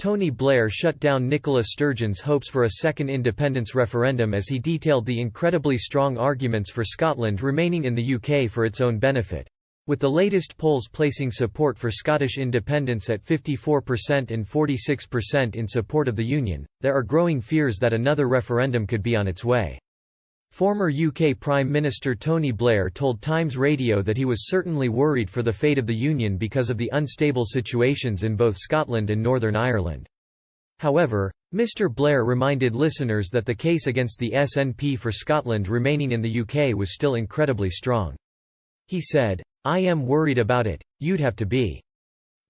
Tony Blair shut down Nicola Sturgeon's hopes for a second independence referendum as he detailed the incredibly strong arguments for Scotland remaining in the UK for its own benefit. With the latest polls placing support for Scottish independence at 54% and 46% in support of the Union, there are growing fears that another referendum could be on its way. Former UK Prime Minister Tony Blair told Times Radio that he was certainly worried for the fate of the Union because of the unstable situations in both Scotland and Northern Ireland. However, Mr. Blair reminded listeners that the case against the SNP for Scotland remaining in the UK was still incredibly strong. He said, "I am worried about it, you'd have to be.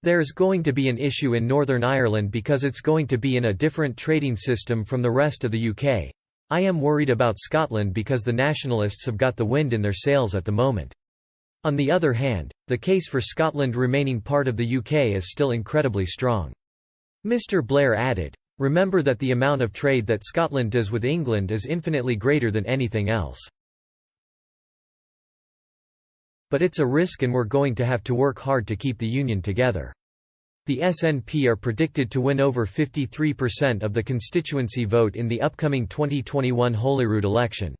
There's going to be an issue in Northern Ireland because it's going to be in a different trading system from the rest of the UK. I am worried about Scotland because the nationalists have got the wind in their sails at the moment. On the other hand, the case for Scotland remaining part of the UK is still incredibly strong." Mr. Blair added, "Remember that the amount of trade that Scotland does with England is infinitely greater than anything else. But it's a risk and we're going to have to work hard to keep the Union together." The SNP are predicted to win over 53% of the constituency vote in the upcoming 2021 Holyrood election.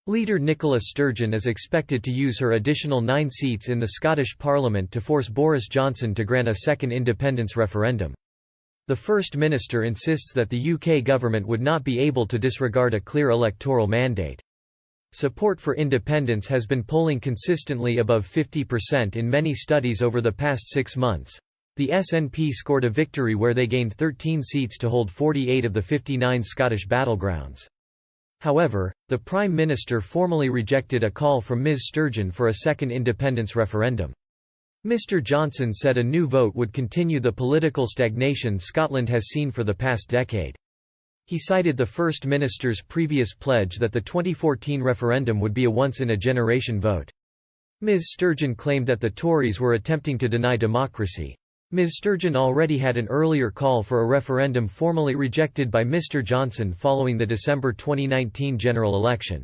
Leader Nicola Sturgeon is expected to use her additional 9 seats in the Scottish Parliament to force Boris Johnson to grant a second independence referendum. The First Minister insists that the UK government would not be able to disregard a clear electoral mandate. Support for independence has been polling consistently above 50% in many studies over the past 6 months. The SNP scored a victory where they gained 13 seats to hold 48 of the 59 Scottish battlegrounds. However, the Prime Minister formally rejected a call from Ms. Sturgeon for a second independence referendum. Mr. Johnson said a new vote would continue the political stagnation Scotland has seen for the past decade. He cited the First Minister's previous pledge that the 2014 referendum would be a once-in-a-generation vote. Ms. Sturgeon claimed that the Tories were attempting to deny democracy. Ms. Sturgeon already had an earlier call for a referendum formally rejected by Mr. Johnson following the December 2019 general election.